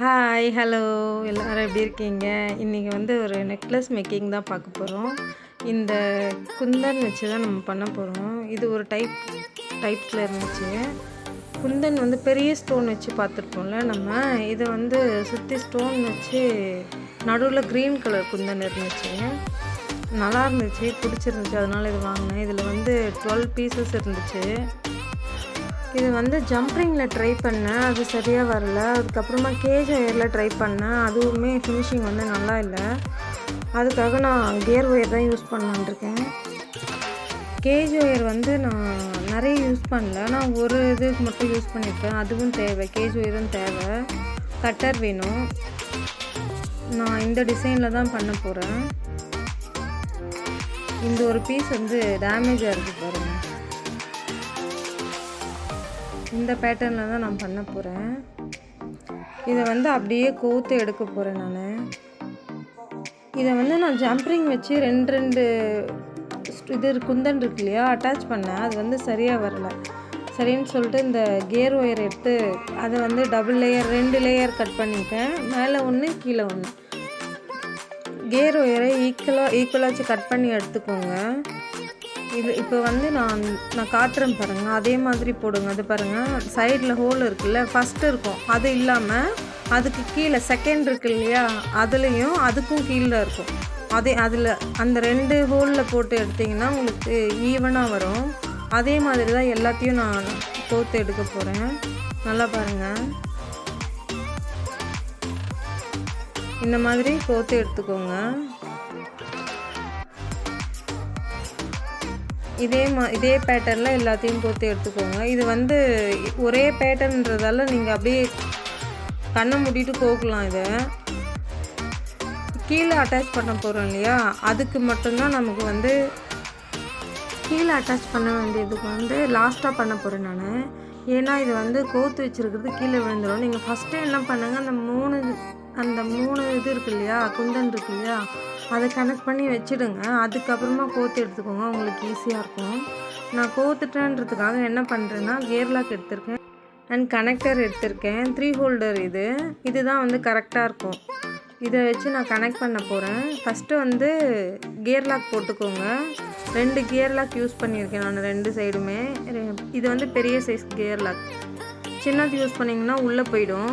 Hi, hello எல்லாரும் எப்படி இருக்கீங்க? இன்றைக்கி வந்து ஒரு நெக்லஸ் மேக்கிங் தான் பார்க்க போகிறோம். இந்த குந்தன் வச்சு தான் நம்ம பண்ண போகிறோம். இது ஒரு டைப்ஸில் இருந்துச்சு. குந்தன் வந்து பெரிய ஸ்டோன் வச்சு பார்த்துருப்போம்ல நம்ம. இதை வந்து சுற்றி ஸ்டோன் வச்சு நடுவில் க்ரீன் கலர் குந்தன் இருந்துச்சு. நல்லா இருந்துச்சு, பிடிச்சிருந்துச்சு, அதனால் இது வாங்கினேன். இதில் வந்து 12 பீசஸ் இருந்துச்சு. இது வந்து ஜம்ப்ரிங்கில் ட்ரை பண்ணேன், அது சரியாக வரல. அதுக்கப்புறமா கேஜ் ஒயரில் ட்ரை பண்ணேன், அதுவுமே ஃபினிஷிங் வந்து நல்லா இல்லை. அதுக்காக நான் கியர் ஒயர் தான் யூஸ் பண்ணலான்ட்ருக்கேன். கேஜ் ஒயர் வந்து நான் நிறைய யூஸ் பண்ணல, நான் ஒரு இதுக்கு மட்டும் யூஸ் பண்ணியிருக்கேன். அதுவும் தேவை, கேஜ் ஒயரும் தேவை. கட்டர் வேணும். நான் இந்த டிசைனில் தான் பண்ண போகிறேன். இந்த ஒரு பீஸ் வந்து டேமேஜாக இருக்குது பாருங்கள். இந்த பேட்டர்னில் தான் நான் பண்ண போகிறேன். இதை வந்து அப்படியே கோர்த்து எடுக்க போகிறேன் நான். இதை வந்து நான் ஜம்ப்ரிங் வச்சு ரெண்டு இது குந்தன் இருக்கு இல்லையா, அட்டாச் பண்ணேன். அது வந்து சரியாக வரல. சரின்னு சொல்லிட்டு இந்த கியர் ஒயர் எடுத்து அதை வந்து டபுள் லேயர் 2 லேயர் கட் பண்ணிட்டேன். மேலே ஒன்று கீழே ஒன்று. கியர் ஒயரை ஈக்குவலாக வச்சு கட் பண்ணி எடுத்துக்கோங்க. இது இப்போ வந்து நான் காட்டுறேன் பாருங்கள், அதே மாதிரி போடுங்க. அது பாருங்கள், சைடில் ஹோல் இருக்குல்ல, ஃபஸ்ட்டு இருக்கும், அது இல்லாமல் அதுக்கு கீழே செகண்ட் இருக்கு இல்லையா, அதுலேயும் அதுக்கும் கீழே இருக்கும். அதில் அந்த 2 ஹோலில் போட்டு எடுத்திங்கன்னா உங்களுக்கு ஈவனாக வரும். அதே மாதிரி தான் எல்லாத்தையும் நான் கோர்த்து எடுக்க போகிறேன். நல்லா பாருங்கள், இந்த மாதிரி கோர்த்து எடுத்துக்கோங்க. இதே பேட்டர்னில் எல்லாத்தையும் கோர்த்து எடுத்துக்கோங்க. இது வந்து ஒரே பேட்டர்ன்றதால நீங்கள் அப்படியே கண்ணை மூடிட்டு கோக்கலாம். இதை கீழே அட்டாச் பண்ண போகிறோம் இல்லையா, அதுக்கு மட்டும்தான் நமக்கு வந்து கீழே அட்டாச் பண்ண வேண்டியதுக்கு வந்து லாஸ்ட்டாக பண்ண போகிறேன் நான். ஏன்னா இது வந்து கோர்த்து வச்சுருக்கிறது கீழே விழுந்துடும். நீங்கள் ஃபஸ்ட்டு என்ன பண்ணுங்கள், அந்த மூணு இது இருக்கு இல்லையா, குந்தன் இருக்கு இல்லையா, அதை கனெக்ட் பண்ணி வச்சுடுங்க. அதுக்கப்புறமா கோர்த்து எடுத்துக்கோங்க, உங்களுக்கு ஈஸியாக இருக்கும். நான் கோர்த்துட்டேன்றதுக்காக என்ன பண்ணுறேன்னா, கியர் லாக் எடுத்திருக்கேன் அண்ட் கனெக்டர் எடுத்திருக்கேன். 3 ஹோல்டர் இதுதான் வந்து கரெக்டாக இருக்கும். இதை வச்சு நான் கனெக்ட் பண்ண போகிறேன். ஃபஸ்ட்டு வந்து கியர் லாக் போட்டுக்கோங்க. 2 கியர் லாக் யூஸ் பண்ணியிருக்கேன் நான் 2 சைடுமே. இது வந்து பெரிய சைஸ் கியர் லாக். சின்னது யூஸ் பண்ணிங்கன்னா உள்ளே போயிடும்.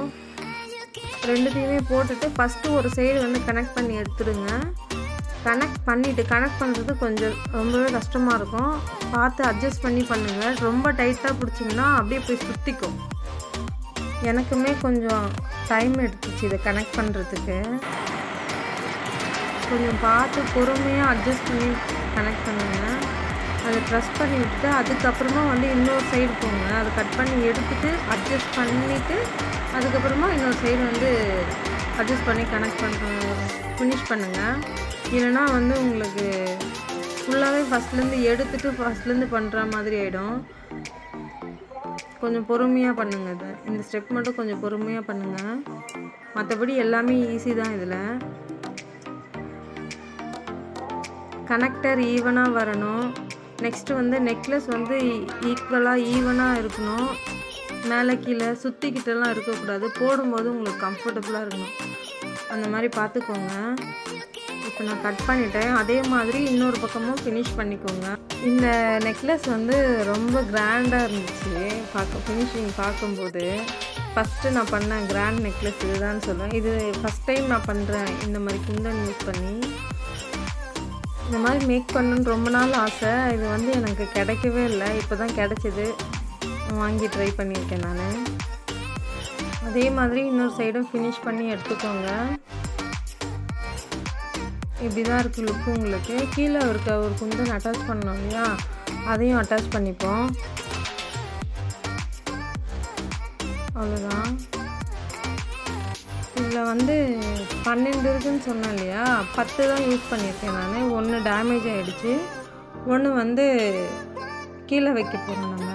2த்தையுமே போட்டுட்டு ஃபஸ்ட்டு ஒரு சைடு வந்து கனெக்ட் பண்ணி எடுத்துடுங்க. கனெக்ட் பண்ணுறது கொஞ்சம் ரொம்பவே கஷ்டமாக இருக்கும். பார்த்து அட்ஜஸ்ட் பண்ணி பண்ணுங்கள். ரொம்ப டைட்டாக பிடிச்சிங்கன்னா அப்படியே போய் சுற்றிக்கும். எனக்குமே கொஞ்சம் டைம் எடுத்துச்சு இதை கனெக்ட் பண்ணுறதுக்கு. கொஞ்சம் பார்த்து பொறுமையாக அட்ஜஸ்ட் பண்ணி கனெக்ட் பண்ணுங்கள். அதை ப்ரெஸ் பண்ணி விட்டுட்டு அதுக்கப்புறமா வந்து இன்னொரு சைடு போங்க. அதை கட் பண்ணி எடுத்துகிட்டு அட்ஜஸ்ட் பண்ணிவிட்டு அதுக்கப்புறமா இன்னொரு சைடு வந்து அட்ஜஸ்ட் பண்ணி ஃபினிஷ் பண்ணுங்கள். இல்லைனா வந்து உங்களுக்கு ஃபுல்லாகவே ஃபஸ்ட்லேருந்து பண்ணுற மாதிரி ஆகிடும். கொஞ்சம் பொறுமையாக பண்ணுங்கள். இந்த ஸ்டெப் மட்டும் கொஞ்சம் பொறுமையாக பண்ணுங்கள். மற்றபடி எல்லாமே ஈஸி தான். இதில் கனெக்டர் ஈவனாக வரணும். நெக்ஸ்ட்டு வந்து நெக்லஸ் வந்து ஈவனாக இருக்கணும். மேலே கீழே சுற்றிக்கிட்டெல்லாம் இருக்கக்கூடாது. போடும்போது உங்களுக்கு கம்ஃபர்டபுளாக இருக்கணும். அந்த மாதிரி பார்த்துக்கோங்க. இப்போ நான் கட் பண்ணிட்டேன். அதே மாதிரி இன்னொரு பக்கமும் ஃபினிஷ் பண்ணிக்கோங்க. இந்த நெக்லஸ் வந்து ரொம்ப கிராண்டாக இருந்துச்சு ஃபினிஷிங் பார்க்கும்போது. ஃபஸ்ட்டு நான் பண்ண கிராண்ட் நெக்லஸ் இதுதான் சொல்லுவேன். இது ஃபஸ்ட் டைம் நான் பண்ணுறேன் இந்த மாதிரி குந்தன் யூஸ் பண்ணி. இந்த மாதிரி மேக் பண்ணணுன்னு ரொம்ப நாள் ஆசை. இது வந்து எனக்கு கிடைக்கவே இல்லை, இப்போ தான் கிடச்சிது. வாங்கி ட்ரை பண்ணியிருக்கேன் நான். அதே மாதிரி இன்னொரு சைடும் ஃபினிஷ் பண்ணி எடுத்துக்கோங்க. இப்படி தான் இருக்குது லுக்கு உங்களுக்கு. கீழே இருக்க ஒரு குந்தன் அட்டாச் பண்ணோம் இல்லையா, அதையும் அட்டாச் பண்ணிப்போம். அவ்வளோதான். இதில் வந்து 12 இருக்குதுன்னு சொன்னேன் இல்லையா, 10 தான் யூஸ் பண்ணியிருக்கேன் நான். 1 டேமேஜ் ஆகிடுச்சு, 1 வந்து கீழே வைக்க போகிறோம் நம்ம.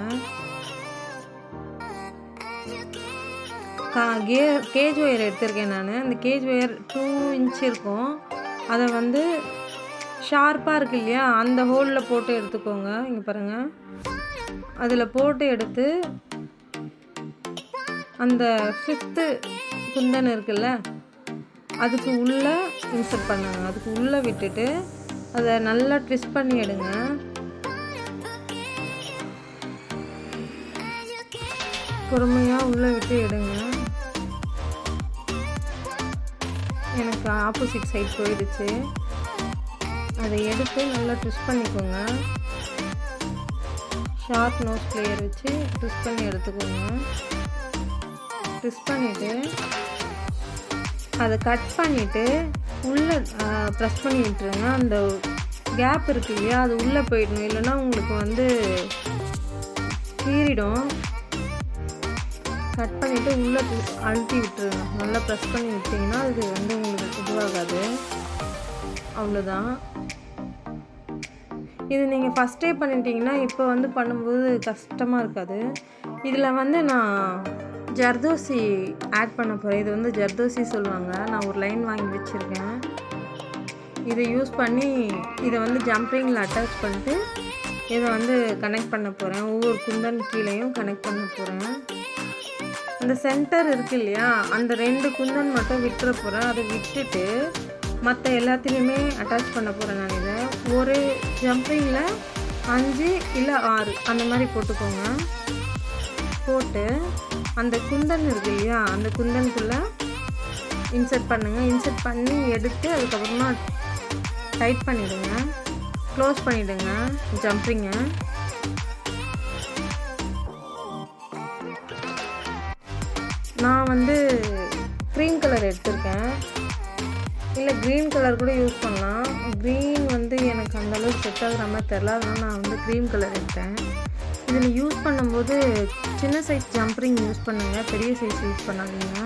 கேஜ் ஒயர் எடுத்திருக்கேன் நான். அந்த கேஜ் ஒயர் 2 இன்ச் இருக்கும். அதை வந்து ஷார்ப்பாக இருக்கு இல்லையா, அந்த ஹோலில் போட்டு எடுத்துக்கோங்க. இங்கே பாருங்கள், அதில் போட்டு எடுத்து அந்த 5th குந்தன் இருக்குல்ல அதுக்கு உள்ளே இன்சர்ட் பண்ணுங்க. அதுக்கு உள்ளே விட்டுட்டு அதை நல்லா ட்விஸ்ட் பண்ணி எடுங்க. பொறுமையாக உள்ளே விட்டு எடுங்க. எனக்கு ஆப்போசிட் சைட் போயிடுச்சு. அதை எடுத்து நல்லா ட்விஸ்ட் பண்ணிக்கோங்க. ஷார்ப் நோஸ் பிளேயர் வச்சு ட்விஸ்ட் பண்ணி எடுத்துக்கோங்க. ட்விஸ்ட் பண்ணிவிட்டு அதை கட் பண்ணிவிட்டு உள்ளே ப்ரெஸ் பண்ணி விட்டுருங்க. அந்த கேப் இருக்கு இல்லையா அது உள்ளே போயிடணும், இல்லைன்னா உங்களுக்கு வந்து கீறிடும். கட் பண்ணிவிட்டு உள்ளே அழுத்தி விட்டுருங்க. நல்லா ப்ரெஸ் பண்ணி விட்டிங்கன்னா அது வந்து உங்களுக்கு இதுவாகாது. அவ்வளோதான். இது நீங்கள் ஃபஸ்ட்டே பண்ணிட்டீங்கன்னா இப்போ வந்து பண்ணும்போது கஷ்டமாக இருக்காது. இதில் வந்து நான் ஜர்தோசி ஆட் பண்ண போகிறேன். இது வந்து ஜர்தோசி சொல்லுவாங்க. நான் ஒரு லைன் வாங்கி வச்சுருக்கேன். இதை யூஸ் பண்ணி இதை வந்து ஜம்ப்ரிங்கில் அட்டாச் பண்ணிட்டு இதை வந்து கனெக்ட் பண்ண போகிறேன். ஒவ்வொரு குந்தன் கீழேயும் கனெக்ட் பண்ண போகிறேன். அந்த சென்டர் இருக்கு இல்லையா அந்த 2 குந்தன் மட்டும் விட்டுற போகிறேன். அதை விட்டுட்டு மற்ற எல்லாத்துலேயுமே அட்டாச் பண்ண போகிறேன். நான் இதை ஒரு ஜம்ப்ரிங்கில் 5 இல்லை 6 அந்த மாதிரி போட்டுக்கோங்க. போட்டு அந்த குந்தன் இருக்கு இல்லையா அந்த குந்தனுக்குள்ளே இன்சர்ட் பண்ணுங்கள். இன்சர்ட் பண்ணி எடுத்து அதுக்கப்புறமா டைட் பண்ணிவிடுங்க. க்ளோஸ் பண்ணிவிடுங்க ஜம்ப்ரிங்கை. நான் வந்து க்ரீம் கலர் எடுத்திருக்கேன். இல்லை க்ரீன் கலர் கூட யூஸ் பண்ணலாம். க்ரீன் வந்து எனக்கு அந்தளவுக்கு செட் ஆகுற மாதிரி தெரில, அதனால் நான் வந்து க்ரீம் கலர் எடுத்தேன். இதில் யூஸ் பண்ணும்போது சின்ன சைஸ் ஜம்ப்ரிங் யூஸ் பண்ணுங்கள், பெரிய சைஸ் யூஸ் பண்ணாதீங்க.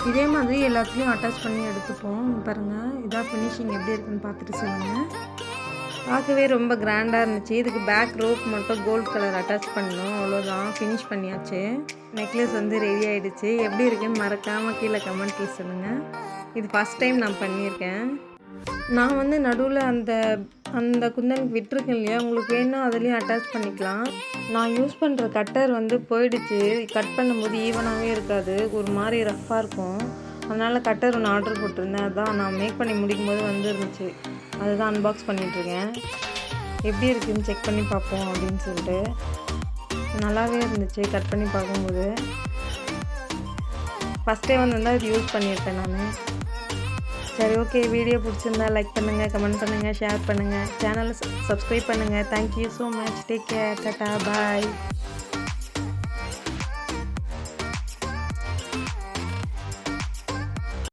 இதே மாதிரி எல்லாத்துலேயும் அட்டாச் பண்ணி எடுத்துப்போம். பாருங்கள் இதான் ஃபினிஷிங் எப்படி இருக்குன்னு பார்த்துட்டு சொல்லுங்கள். பார்க்கவே ரொம்ப கிராண்டாக இருந்துச்சு. இதுக்கு பேக் ரோப் மட்டும் கோல்ட் கலர் அட்டாச் பண்ணணும். அவ்வளோதான், ஃபினிஷ் பண்ணியாச்சு. நெக்லஸ் வந்து ரெடி ஆகிடுச்சு. எப்படி இருக்குன்னு மறக்காமல் கீழே கமெண்ட்டில் சொல்லுங்கள். இது ஃபஸ்ட் டைம் நான் பண்ணியிருக்கேன். நான் வந்து நடுவில் அந்த குந்தனுக்கு விட்டுருக்கேன் இல்லையா, உங்களுக்கு வேணும் அதுலேயும் அட்டாச் பண்ணிக்கலாம். நான் யூஸ் பண்ணுற கட்டர் வந்து போயிடுச்சு. கட் பண்ணும்போது ஈவனாகவே இருக்காது, ஒரு மாதிரி ரஃப்பாக இருக்கும். அதனால் கட்டர் ஒன்று ஆர்டர் போட்டிருந்தேன். அதான் நான் மேக் பண்ணி முடிக்கும் போது வந்து இருந்துச்சு. அதுதான் அன்பாக்ஸ் பண்ணிகிட்ருக்கேன். எப்படி இருக்குதுன்னு செக் பண்ணி பார்ப்போம் அப்படின்னு சொல்லிட்டு. நல்லாவே இருந்துச்சு கட் பண்ணி பார்க்கும்போது. ஃபஸ்ட் டைம் வந்திருந்தால் இது யூஸ் பண்ணியிருப்பேன் நான். சரி, ஓகே. வீடியோ பிடிச்சிருந்தா லைக் பண்ணுங்கள், கமெண்ட் பண்ணுங்கள், ஷேர் பண்ணுங்கள், சேனலை சப்ஸ்கிரைப் பண்ணுங்கள். Thank you so much. Take care. Tata, பாய்.